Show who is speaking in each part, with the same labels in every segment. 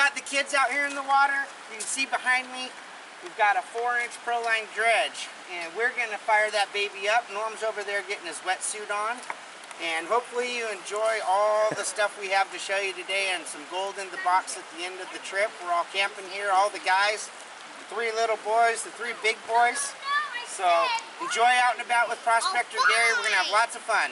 Speaker 1: got the kids out here in the water. You can see behind me, we've got a 4-inch Proline dredge, and we're going to fire that baby up. Norm's over there getting his wetsuit on, and hopefully you enjoy all the stuff we have to show you today, and some gold in the box at the end of the trip. We're all camping here, all the guys, the 3 little boys, the 3 big boys. So enjoy out and about with Prospector Gary. We're going to have lots of fun.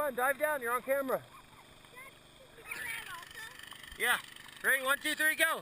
Speaker 2: on, dive down. You're on camera. Yeah. Ready? 1, 2, 3, go.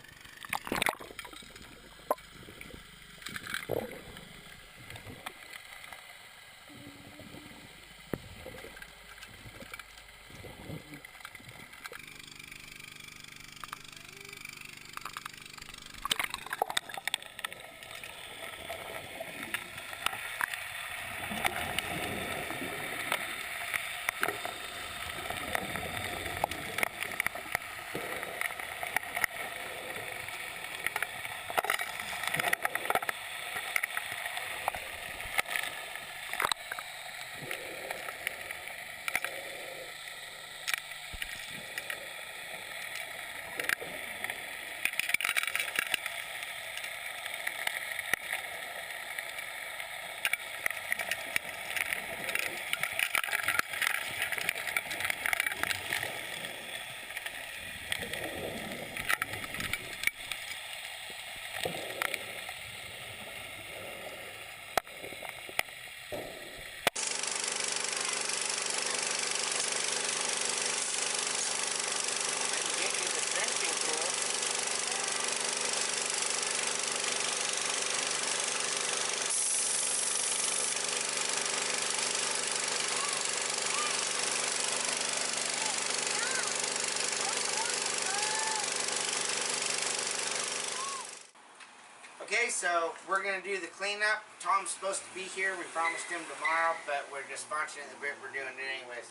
Speaker 1: Okay, so we're going to do the cleanup. Tom's supposed to be here. We promised him tomorrow, but we're just sponsoring the bit. We're doing it anyways.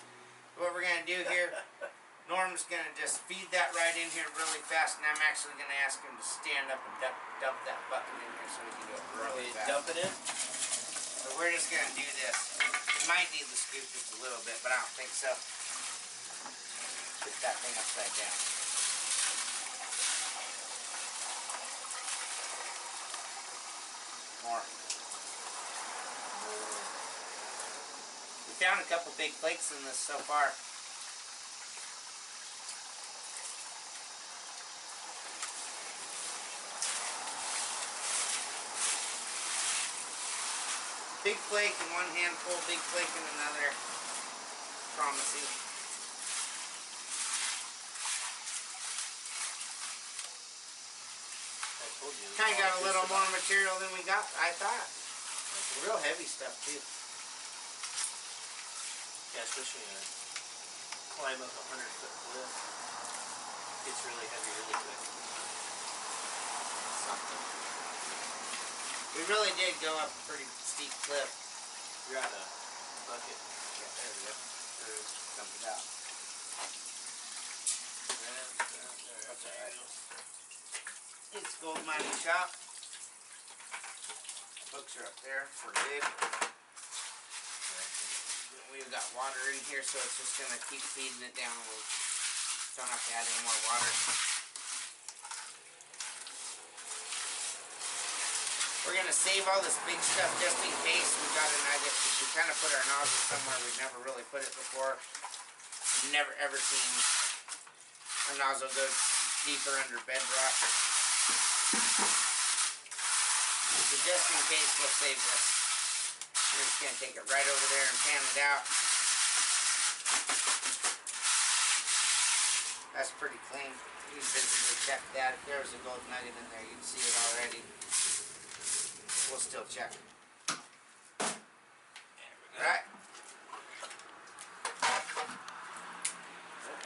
Speaker 1: What we're going to do here, Norm's going to just feed that right in here really fast, and I'm actually going to ask him to stand up and dump that bucket in here so we can do it really fast.
Speaker 2: Dump it in?
Speaker 1: So we're just going to do this. Might need the scoop just a little bit, but I don't think so. Put that thing upside down. More. We found a couple big flakes in this so far. Big flake in one handful, big flake in another. Promising. Kind of got a little more material than we got, I thought. Real heavy stuff too.
Speaker 2: Yeah, especially when you climb up a 100-foot cliff. It's really heavy really quick.
Speaker 1: Something. We really did go up a pretty steep cliff.
Speaker 2: You're on a bucket.
Speaker 1: Yeah, there we go. Dump it out. That's alright. It's Gold Mining Shop. Books are up there for good. We've got water in here, so it's just going to keep feeding it down. We don't have to add any more water. We're going to save all this big stuff just in case. We got an idea. We kind of put our nozzle somewhere we've never really put it before. I've never ever seen a nozzle go deeper under bedrock. So just in case, we'll save this. We're just going to take it right over there and pan it out. That's pretty clean. You can visibly check that. If there was a gold nugget in there, you'd see it already. We'll still check. Alright.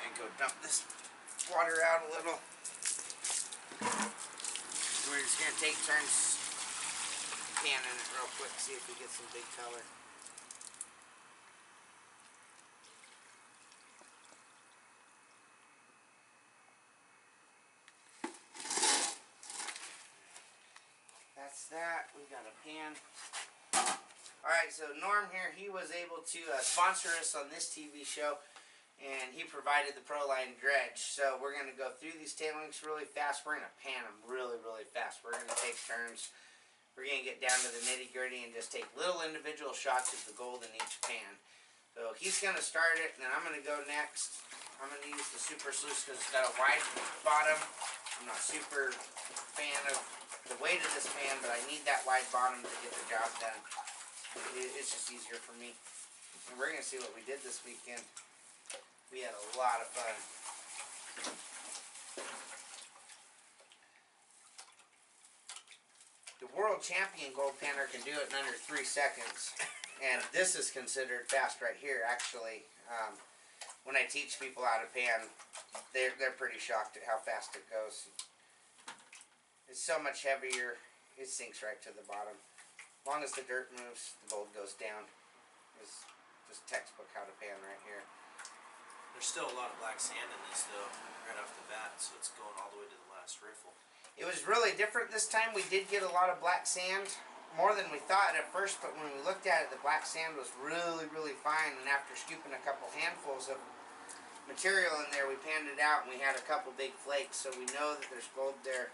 Speaker 1: And go dump this water out a little. We're just going to take turns panning it real quick, see if we get some big color. That's that. We got a pan. Alright, so Norm here, he was able to sponsor us on this TV show, and he provided the Proline dredge. So we're going to go through these tailings really fast. We're going to pan them really, really fast. We're going to take turns. We're going to get down to the nitty-gritty and just take little individual shots of the gold in each pan. So he's going to start it, and then I'm going to go next. I'm going to use the Super Sluice because it's got a wide bottom. I'm not super fan of the weight of this pan, but I need that wide bottom to get the job done. It's just easier for me. And we're going to see what we did this weekend. We had a lot of fun. The world champion gold panner can do it in under 3 seconds. And this is considered fast right here, actually. When I teach people how to pan, they're pretty shocked at how fast it goes. It's so much heavier, it sinks right to the bottom. As long as the dirt moves, the gold goes down. It's just textbook how to pan right here.
Speaker 2: There's still a lot of black sand in this though, right off the bat, so it's going all the way to the last riffle.
Speaker 1: It was really different this time. We did get a lot of black sand, more than we thought at first, but when we looked at it, the black sand was really, really fine, and after scooping a couple handfuls of material in there, we panned it out and we had a couple big flakes, so we know that there's gold there.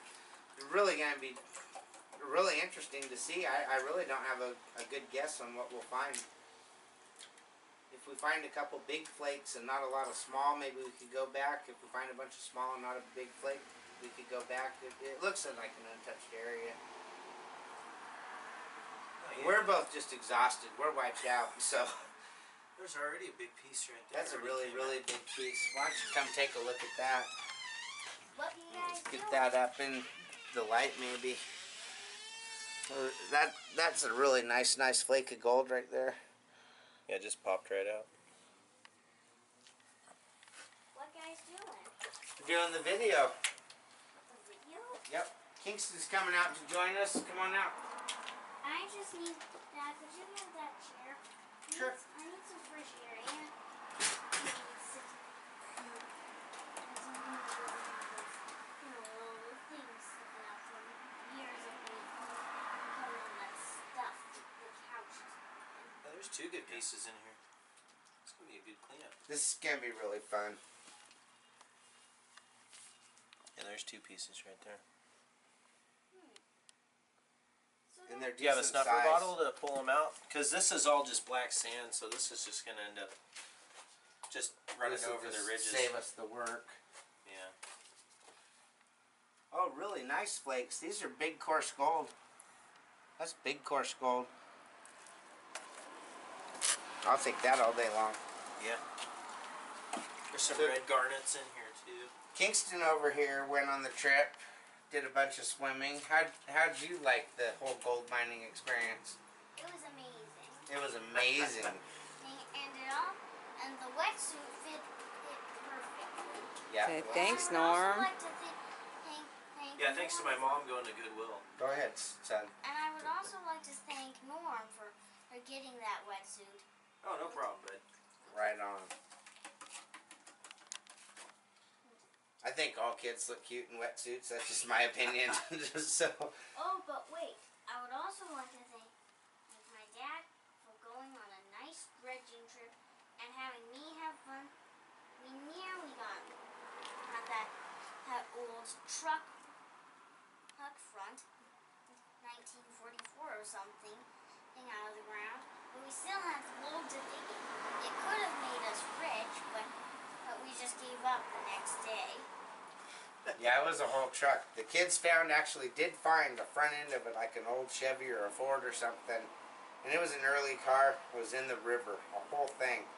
Speaker 1: It's really going to be really interesting to see. I really don't have a good guess on what we'll find. If we find a couple big flakes and not a lot of small, maybe we could go back. If we find a bunch of small and not a big flake, we could go back. It looks like an untouched area.
Speaker 2: Oh, yeah.
Speaker 1: We're both just exhausted. We're wiped out, so.
Speaker 2: There's already a big piece right there.
Speaker 1: That's a really, really big piece. Why don't you come take a look at that?
Speaker 3: What you guys
Speaker 1: Get
Speaker 3: doing?
Speaker 1: that up in the light, maybe. That's a really nice flake of gold right there.
Speaker 2: Yeah, it just popped right out.
Speaker 3: What guys doing?
Speaker 1: Doing the video.
Speaker 3: A video?
Speaker 1: Yep. Kingston's coming out to join us. Come on out.
Speaker 3: I just need that. Could you get that chair?
Speaker 1: Sure.
Speaker 3: I need some fresh air and I need some, little things sticking out from years of me putting on that stuff, the couches.
Speaker 2: Oh, there's 2 good pieces in here. It's gonna be a good cleanup.
Speaker 1: This is gonna be really fun.
Speaker 2: Yeah, there's 2 pieces right there.
Speaker 3: So
Speaker 1: And they're
Speaker 2: Do you have a
Speaker 1: decent
Speaker 2: snuffer
Speaker 1: size.
Speaker 2: bottle to pull them out? Because this is all just black sand, so this is just gonna end up just running
Speaker 1: This'll
Speaker 2: over the
Speaker 1: just
Speaker 2: ridges.
Speaker 1: Save us the work.
Speaker 2: Yeah.
Speaker 1: Oh, really nice flakes. These are big coarse gold. That's big coarse gold. I'll take that all day long.
Speaker 2: Yeah. There's some
Speaker 1: So-
Speaker 2: red garnets in here too.
Speaker 1: Kingston over here went on the trip, did a bunch of swimming. How'd you like the whole gold mining experience?
Speaker 3: it was amazing.
Speaker 1: It was amazing.
Speaker 3: And the wetsuit fit perfectly.
Speaker 1: Yeah.
Speaker 4: Okay,
Speaker 1: well,
Speaker 4: thanks,
Speaker 3: And I would also
Speaker 4: Norm.
Speaker 3: like to thank
Speaker 2: Yeah, thanks to my
Speaker 3: Norm
Speaker 2: mom going to Goodwill.
Speaker 1: Go ahead, son.
Speaker 3: And I would also like to thank Norm for getting that wetsuit.
Speaker 2: Oh, no problem, bud.
Speaker 1: Right on. I think all kids look cute in wetsuits. That's just my opinion. So.
Speaker 3: Oh, but wait. I would also like to thank my dad for going on a nice dredging trip and having me have fun. We nearly got that old truck front, 1944 or something, thing out of the ground. But we still had loads of digging. It could have made us rich, but we just gave up the next day.
Speaker 1: Yeah, it was a whole truck. The kids did find the front end of it, like an old Chevy or a Ford or something. And it was an early car. It was in the river, a whole thing.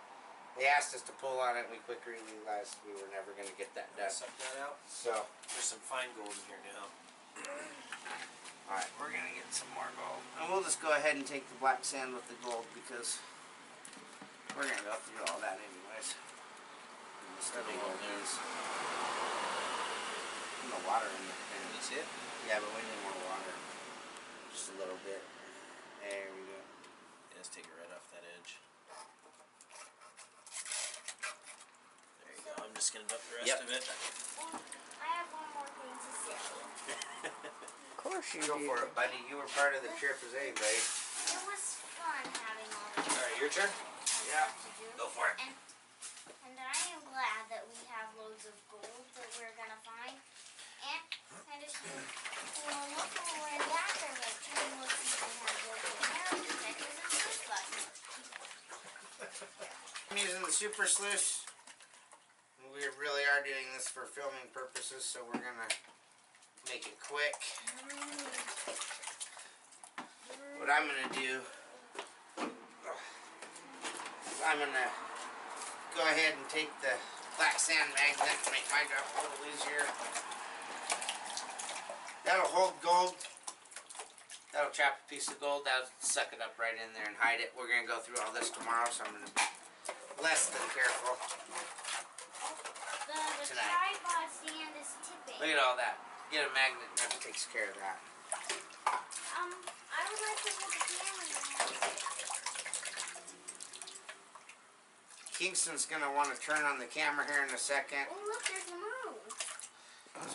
Speaker 1: They asked us to pull on it, and we quickly realized we were never going to get that done.
Speaker 2: Suck that out.
Speaker 1: So,
Speaker 2: There's some fine gold in here now.
Speaker 1: alright, we're going to get some more gold. And we'll just go ahead and take the black sand with the gold because we're going to go through all that anyways. And the study gold is. No water in the pan.
Speaker 2: That's it?
Speaker 1: Yeah, but we need more water. Just a little bit. There we go.
Speaker 2: Yeah, let's take it right off that edge. There you go. I'm just going to dump the rest
Speaker 1: Yep.
Speaker 2: of it.
Speaker 3: And I have one more thing to say.
Speaker 4: Of course you
Speaker 1: Go
Speaker 4: do.
Speaker 1: for it, buddy. You were part of the trip as anybody.
Speaker 3: It was fun having all the
Speaker 2: Alright, your turn?
Speaker 1: Yeah.
Speaker 3: to do.
Speaker 2: Go for it.
Speaker 3: And I am glad that we have loads of gold that we're gonna find. And if you look over in that direction, you'll see we have gold in detectors and Ghostbusters.
Speaker 1: I'm using the super sluice. We really are doing this for filming purposes, so we're gonna make it quick. What I'm gonna do is I'm gonna go go ahead and take the black sand magnet to make my job a little easier. That'll hold gold. That'll trap a piece of gold. That'll suck it up right in there and hide it. We're going to go through all this tomorrow, so I'm going to be less than careful.
Speaker 3: The
Speaker 1: Tonight.
Speaker 3: tripod stand is tipping.
Speaker 1: Look at all that. Get a magnet and that takes care of that.
Speaker 3: I would like to hold the camera now.
Speaker 1: Kingston's going to want to turn on the camera here in a second.
Speaker 3: Oh, look, there's the moon.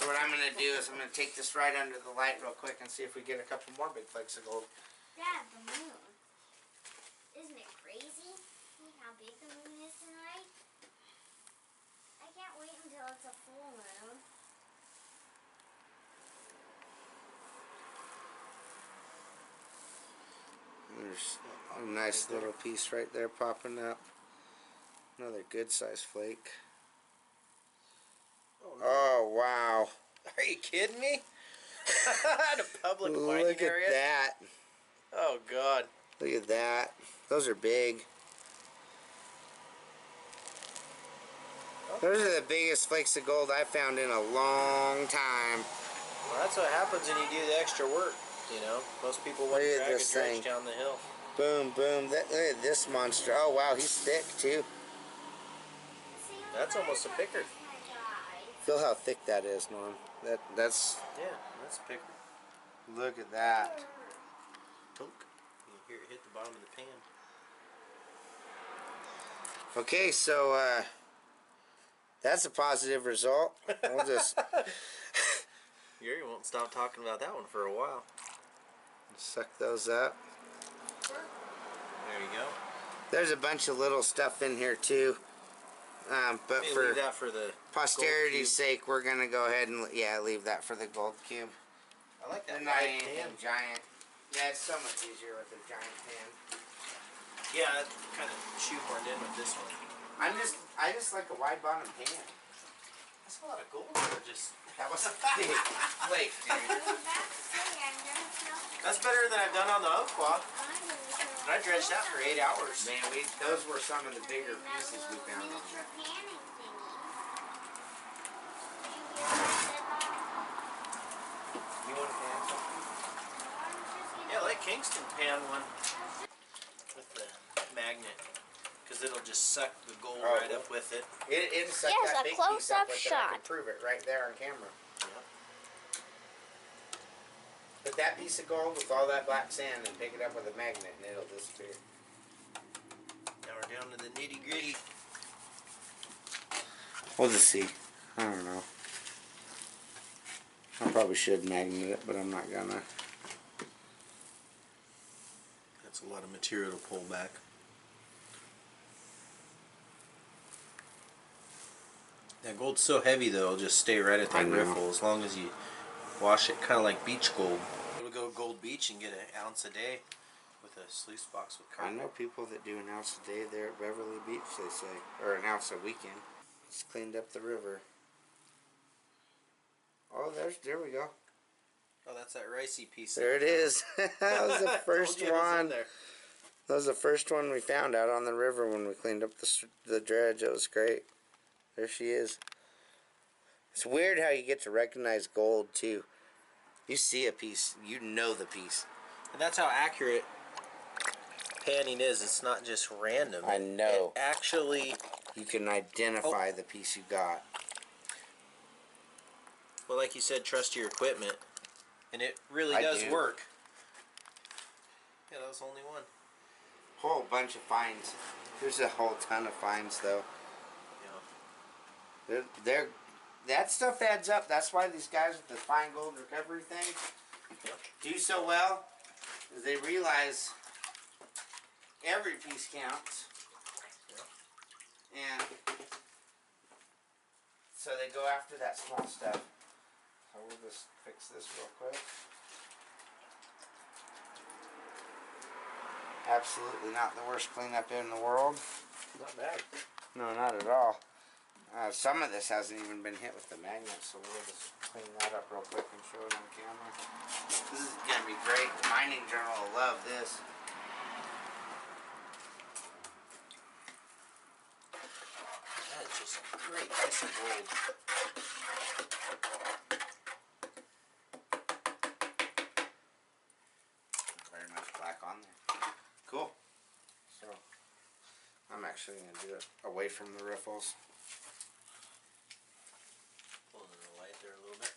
Speaker 1: So what I'm going to do is I'm going to take this right under the light real quick and see if we get a couple more big flakes of gold.
Speaker 3: Dad, the moon. Isn't it crazy? See how big the moon is tonight? I can't wait until it's a full moon.
Speaker 1: There's a nice little piece right there popping up. Another good sized flake. Oh wow.
Speaker 2: Are you kidding me? At a public mining
Speaker 1: Look at
Speaker 2: area?
Speaker 1: that.
Speaker 2: Oh God.
Speaker 1: Look at that. Those are big. Those are the biggest flakes of gold I've found in a long time.
Speaker 2: Well, that's what happens when you do the extra work. You know, most people want to
Speaker 1: Look at
Speaker 2: drag a
Speaker 1: this
Speaker 2: dredge
Speaker 1: thing.
Speaker 2: down the hill.
Speaker 1: Boom, boom. Look at this monster. Oh wow, he's thick too.
Speaker 3: See,
Speaker 2: That's almost a picker.
Speaker 1: Feel how thick that is, Norm. That's.
Speaker 2: Yeah, that's a picker.
Speaker 1: Look at that.
Speaker 2: Poke. You hear it hit the bottom of the pan.
Speaker 1: Okay, so that's a positive result. We'll just
Speaker 2: Gary won't stop talking about that one for a while.
Speaker 1: suck those up.
Speaker 2: There you go.
Speaker 1: There's a bunch of little stuff in here too, but
Speaker 2: Maybe
Speaker 1: for
Speaker 2: leave that for the
Speaker 1: posterity's
Speaker 2: gold cube.
Speaker 1: sake, we're gonna go ahead and leave that for the gold cube.
Speaker 2: I like that
Speaker 1: They're not
Speaker 2: wide
Speaker 1: anything
Speaker 2: pan.
Speaker 1: giant. Yeah, it's so much easier with a giant pan.
Speaker 2: Yeah, that kind of shoehorned in with this one.
Speaker 1: I just like a wide bottom pan.
Speaker 2: That's a lot of gold for just.
Speaker 1: That was a big flake, dude.
Speaker 2: That's better than I've done on the Umpqua. And I dredged that for 8 hours.
Speaker 1: Man, those were some of the bigger pieces we found on there. You want to pan something?
Speaker 2: Yeah, let Kingston pan one with the magnet. Because it'll just suck the gold
Speaker 1: Oh,
Speaker 2: right up with it.
Speaker 1: It'll suck
Speaker 3: Yes,
Speaker 1: that
Speaker 3: a
Speaker 1: big piece up
Speaker 3: close-up
Speaker 1: with it. I can
Speaker 3: shot.
Speaker 1: prove it right there on camera.
Speaker 2: Yeah.
Speaker 1: Put that piece of gold with all that black sand and pick it up with a magnet and it'll disappear.
Speaker 2: Now we're down to the nitty gritty.
Speaker 1: We'll just see. I don't know. I probably should magnet it, but I'm not gonna.
Speaker 2: That's a lot of material to pull back. That gold's so heavy though, it'll just stay right at
Speaker 1: I
Speaker 2: that
Speaker 1: know.
Speaker 2: riffle as long as you wash it, kind of like beach gold. We'll go Gold Beach and get an ounce a day with a sluice box with
Speaker 1: I
Speaker 2: carbon.
Speaker 1: know people that do an ounce a day there at Beverly Beach, they say. Or an ounce a weekend. Just cleaned up the river. Oh, there we go.
Speaker 2: Oh, that's that ricey piece.
Speaker 1: There it is. That was the first
Speaker 2: Told you it was in
Speaker 1: one.
Speaker 2: there.
Speaker 1: That was the first one we found out on the river when we cleaned up the dredge. It was great. There she is. It's weird how you get to recognize gold too. You see a piece, you know the piece.
Speaker 2: And that's how accurate panning is. It's not just random.
Speaker 1: I know.
Speaker 2: It actually,
Speaker 1: You can identify the piece you got.
Speaker 2: well, like you said, trust your equipment. And it really
Speaker 1: I
Speaker 2: does
Speaker 1: do.
Speaker 2: work. Yeah, that was only one.
Speaker 1: Whole bunch of finds. There's a whole ton of finds though.
Speaker 2: Yeah.
Speaker 1: They're that stuff adds up. That's why these guys with the fine gold recovery thing do so well. Is they realize every piece counts, and so they go after that small stuff. So we'll just fix this real quick. Absolutely not the worst cleanup in the world.
Speaker 2: Not bad.
Speaker 1: No, not at all. Some of this hasn't even been hit with the magnet, so we'll just clean that up real quick and show it on camera. This is going to be great. The Mining Journal will love this.
Speaker 2: Great piece of gold.
Speaker 1: Very much black on there. Cool. So I'm actually going to do it away from the riffles.
Speaker 2: Pulling the light there a little bit.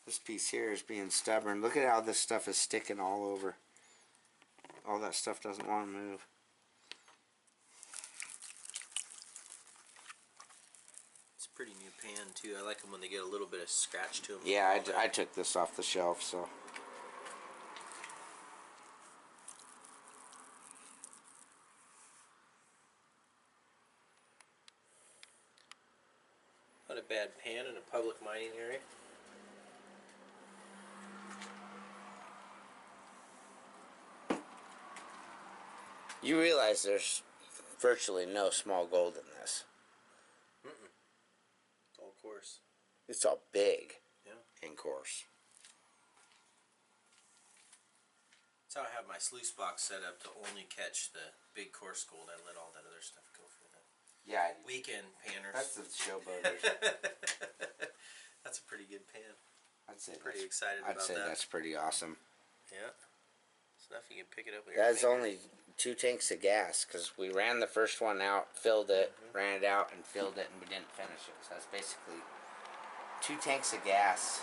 Speaker 1: This piece here is being stubborn. Look at how this stuff is sticking all over. All that stuff doesn't want to move.
Speaker 2: It's a pretty new pan too. I like them when they get a little bit of scratch to them.
Speaker 1: Yeah, I took this off the shelf, so.
Speaker 2: Not a bad pan in a public mining area.
Speaker 1: You realize there's virtually no small gold in this.
Speaker 2: It's all coarse.
Speaker 1: It's all big
Speaker 2: Yeah.
Speaker 1: and coarse.
Speaker 2: That's how I have my sluice box set up to only catch the big coarse gold. I let all that other stuff go for the
Speaker 1: Yeah,
Speaker 2: weekend panners.
Speaker 1: that's the showboaters.
Speaker 2: That's a pretty good pan.
Speaker 1: I'd say
Speaker 2: Pretty excited
Speaker 1: I'd
Speaker 2: about
Speaker 1: say
Speaker 2: that.
Speaker 1: that's pretty awesome.
Speaker 2: Yeah. It's enough you can pick it up with your
Speaker 1: That's
Speaker 2: finger.
Speaker 1: only 2 tanks of gas because we ran the first one out, filled it, ran it out, and filled it, and we didn't finish it. So that's basically 2 tanks of gas.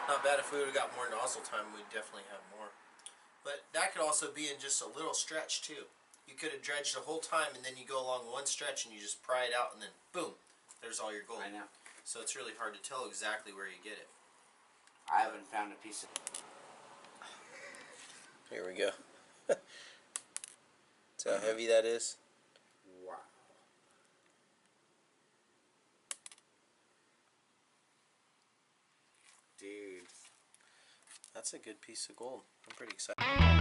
Speaker 2: Not bad. If we would have got more nozzle time, we'd definitely have more. But that could also be in just a little stretch too. You could have dredged the whole time, and then you go along one stretch and you just pry it out, and then boom, there's all your gold.
Speaker 1: I know.
Speaker 2: So it's really hard to tell exactly where you get it.
Speaker 1: I haven't found a piece of.
Speaker 2: Here we go. See how heavy that is?
Speaker 1: Wow. Dude.
Speaker 2: That's a good piece of gold. I'm pretty excited.